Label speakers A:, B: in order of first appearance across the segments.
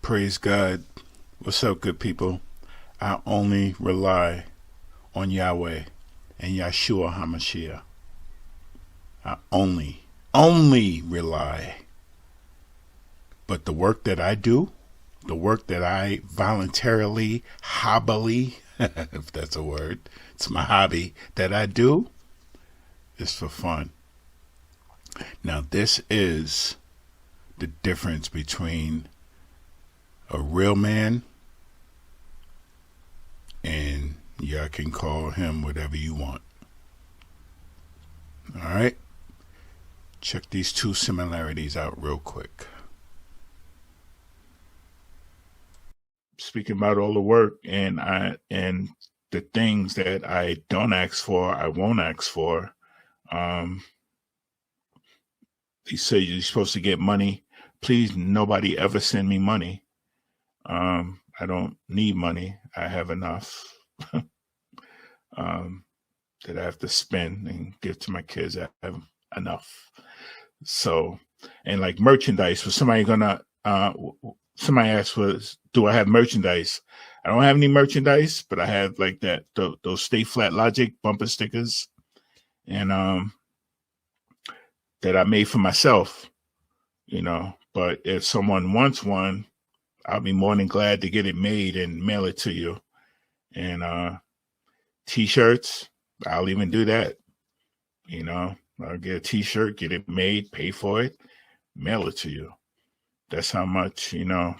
A: Praise God. What's up, good people? I only rely on Yahweh and Yeshua HaMashiach. I only rely. But the work that I do, the work that I voluntarily, hobbily, if that's a word, it's my hobby, that I do, is for fun. Now, this is the difference between a real man and y'all can call him whatever you want. All right? Check these two similarities out real quick. Speaking about all the work and the things that I don't ask for, I won't ask for. He said you're supposed to get money. Please, nobody ever send me money. I don't need money. I have enough that I have to spend and give to my kids. I have enough. So, and like merchandise, for somebody somebody asked do I have merchandise? I don't have any merchandise, but I have like those Stay Flat Logic bumper stickers, and that I made for myself, but if someone wants one, I'll be more than glad to get it made and mail it to you. And t-shirts, I'll even do that. I'll get a t-shirt, get it made, pay for it, mail it to you. That's how much,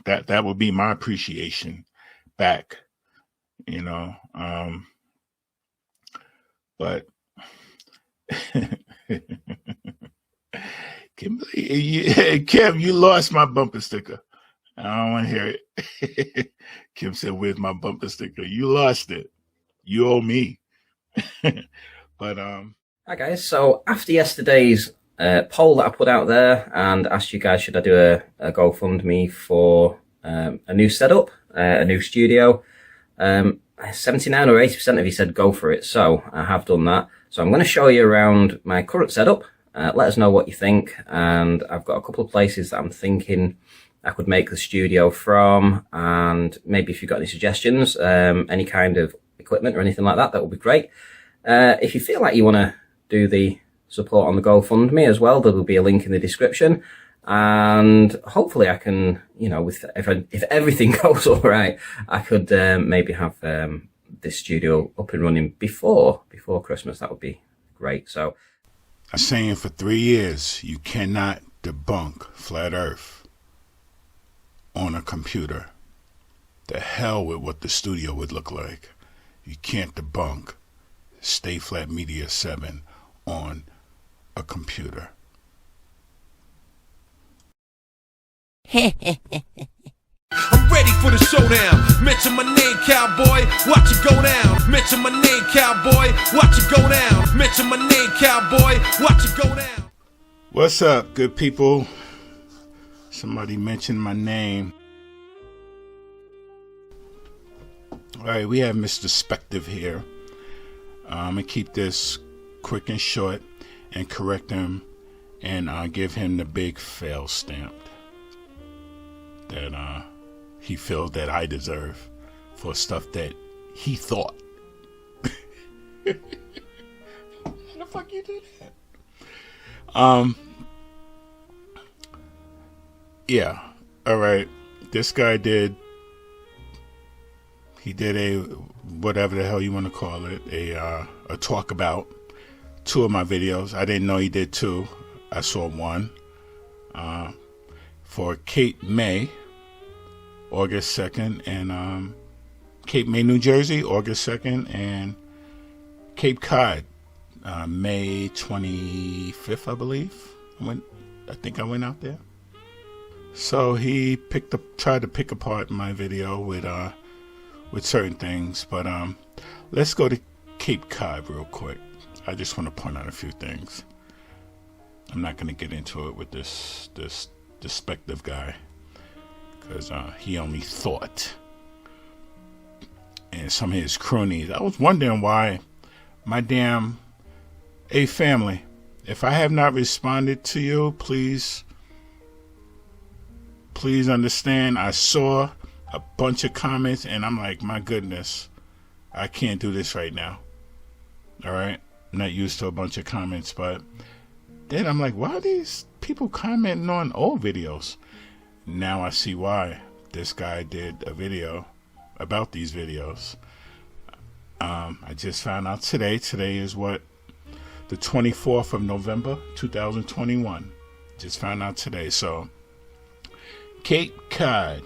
A: that would be my appreciation back, but Kim, you lost my bumper sticker. I don't want to hear it. Kim said, "Where's my bumper sticker?" You lost it. You owe me. But
B: Hi guys. So after yesterday's poll that I put out there and asked you guys should I do a GoFundMe for a new setup, a new studio, 79 or 80% of you said go for it. So I have done that. So I'm going to show you around my current setup. Let us know what you think. And I've got a couple of places that I'm thinking I could make the studio from. And maybe if you've got any suggestions, any kind of equipment or anything like that, that would be great. If you feel like you want to do the support on the GoFundMe as well, there will be a link in the description. And hopefully I can, if everything goes all right, I could maybe have this studio up and running before Christmas. That would be great. So
A: I'm saying for 3 years, you cannot debunk flat Earth on a computer. The hell with what the studio would look like. You can't debunk Stay Flat Media 7 on a computer.
C: I'm ready for the showdown. Mention my name, cowboy. Watch it go down. Mention my name, cowboy. Watch it go down. Mention my name, cowboy. Watch it go down.
A: What's up, good people? Somebody mentioned my name. All right, we have Mr. Spective here. I'm going to keep this quick and short and correct him and give him the big fail stamp that he feels that I deserve for stuff that he thought. How the fuck you do that? Yeah. All right. This guy did a whatever the hell you want to call it, a talk about 2 of my videos. I didn't know he did 2. I saw 1 for capemay, August 2nd, and capemay, New Jersey, August 2nd, and capecod, May 25th, I believe. I think I went out there. So he tried to pick apart my video with certain things, but let's go to Cape Cod real quick. I just want to point out a few things. I'm not going to get into it with this despective guy because he only thought, and some of his cronies. I was wondering why my damn family. If I have not responded to you, please please understand, I saw a bunch of comments and I'm like, my goodness, I can't do this right now. All right. I'm not used to a bunch of comments, but then I'm like, why are these people commenting on old videos? Now I see why. This guy did a video about these videos. I just found out today. Today is what? The 24th of November, 2021. Just found out today. So, capecod,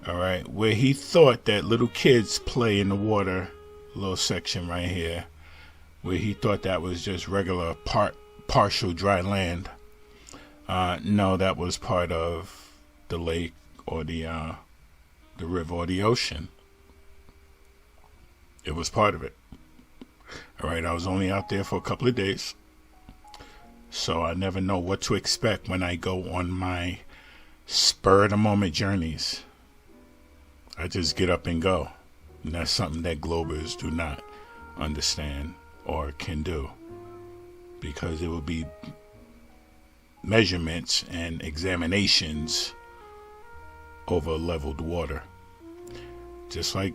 A: all right, where he thought that little kids play in the water, little section right here, where he thought that was just regular partial dry land. No, that was part of the lake or the river or the ocean. It was part of it. All right, I was only out there for a couple of days, so I never know what to expect when I go on my spur-of-the-moment journeys. I just get up and go. And that's something that Globers do not understand or can do, because it will be measurements and examinations over leveled water. Just like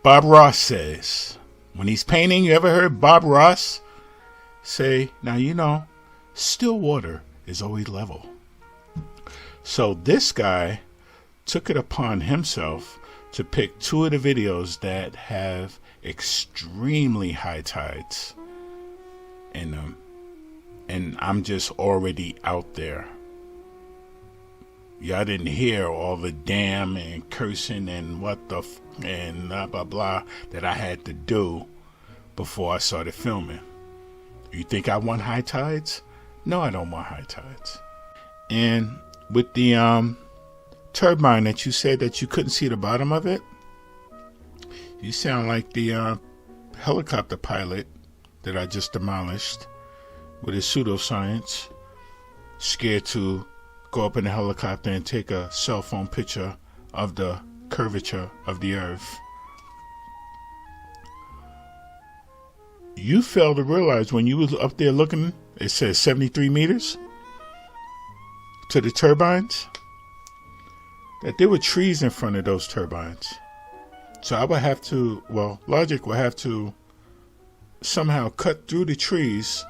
A: Bob Ross says, when he's painting, you ever heard Bob Ross say, now you know, still water is always level. So this guy took it upon himself to pick two of the videos that have extremely high tides in them. And I'm just already out there. Y'all didn't hear all the damn and cursing and what the and blah blah blah that I had to do before I started filming. You think I want high tides? No, I don't want high tides. And with the turbine that you said that you couldn't see the bottom of it, you sound like the helicopter pilot that I just demolished with his pseudoscience, scared to go up in a helicopter and take a cell phone picture of the curvature of the earth. You failed to realize when you was up there looking, it says 73 meters to the turbines, that there were trees in front of those turbines. So I would have to, Logic would have to somehow cut through the trees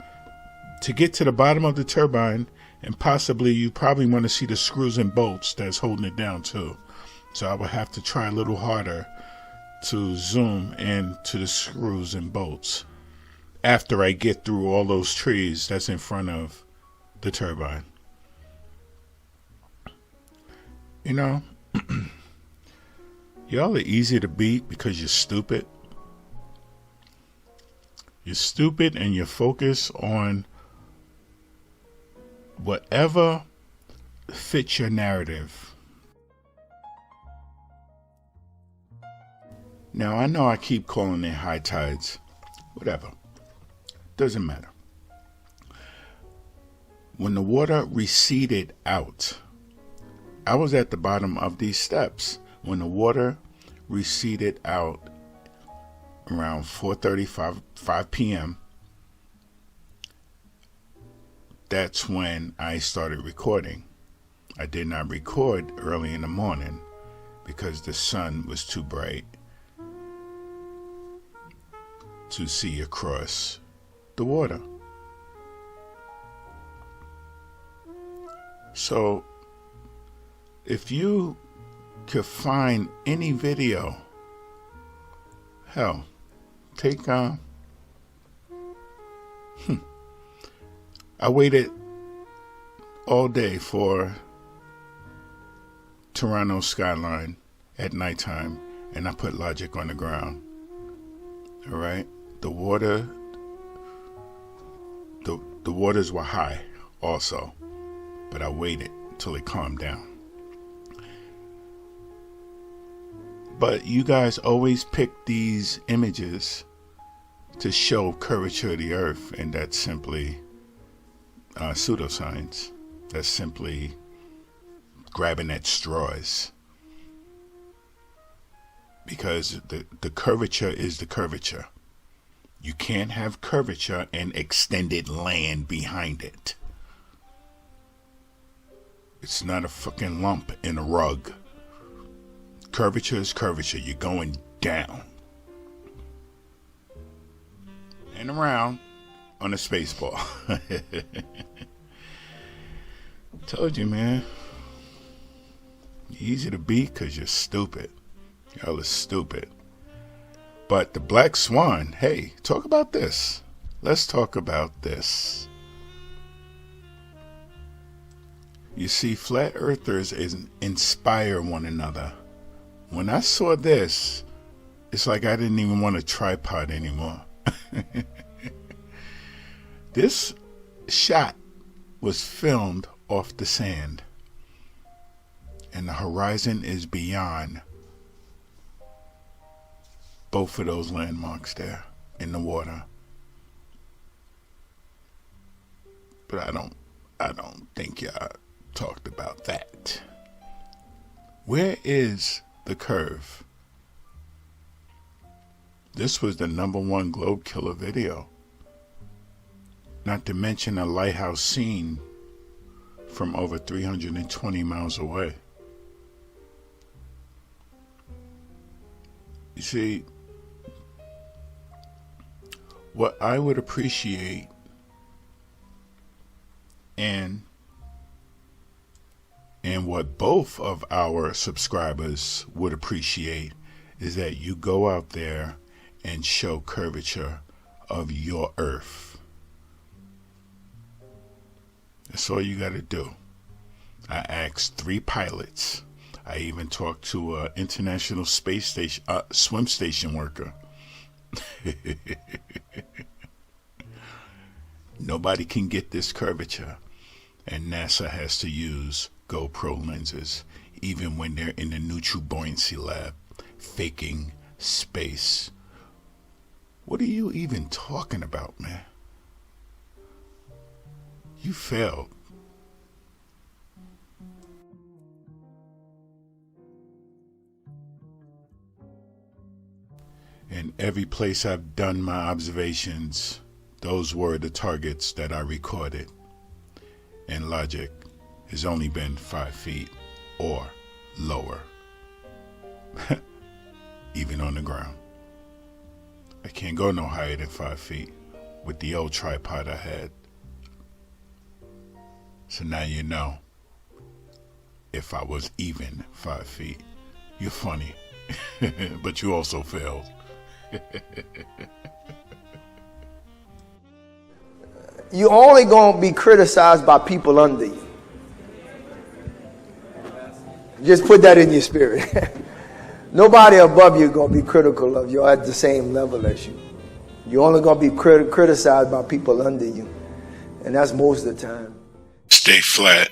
A: to get to the bottom of the turbine, and possibly you probably want to see the screws and bolts that's holding it down too. So I would have to try a little harder to zoom into the screws and bolts after I get through all those trees that's in front of the turbine. You know, y'all are easy to beat because you're stupid. You're stupid and you focus on whatever fits your narrative. Now, I know I keep calling it high tides. Whatever. Doesn't matter. When the water receded out, I was at the bottom of these steps. When the water receded out around 5 p.m., that's when I started recording. I did not record early in the morning because the sun was too bright to see across the water. So if you could find any video, hell, take I waited all day for Toronto skyline at nighttime, and I put Logic on the ground. All right, the waters were high also, but I waited till it calmed down. But you guys always pick these images to show curvature of the earth, and that's simply pseudoscience. That's simply grabbing at straws, because the curvature is the curvature. You can't have curvature and extended land behind it. It's not a fucking lump in a rug. Curvature is curvature. You're going down and around on a space ball. Told you, man. Easy to beat because you're stupid. Y'all are stupid. But the Black Swan, hey, talk about this. Let's talk about this. You see, flat earthers inspire one another. When I saw this, it's like I didn't even want a tripod anymore. This shot was filmed off the sand, and the horizon is beyond both of those landmarks there in the water. But I don't think y'all talked about that. Where is the curve? This was the #1 Globe Killer video. Not to mention a lighthouse scene from over 320 miles away. You see, what I would appreciate and what both of our subscribers would appreciate is that you go out there and show curvature of your earth. That's all you got to do. I asked 3 pilots. I even talked to an international space station, swim station worker. Nobody can get this curvature, and NASA has to use GoPro lenses, even when they're in the neutral buoyancy lab, faking space. What are you even talking about, man? You failed. In every place I've done my observations, those were the targets that I recorded. And logic has only been 5 feet or lower. Even on the ground. I can't go no higher than 5 feet with the old tripod I had. So now you know if I was even 5 feet. You're funny, but you also failed.
D: You're only going to be criticized by people under you. Just put that in your spirit. Nobody above you is going to be critical of you at the same level as you. You're only going to be criticized by people under you. And that's most of the time.
A: Stay flat.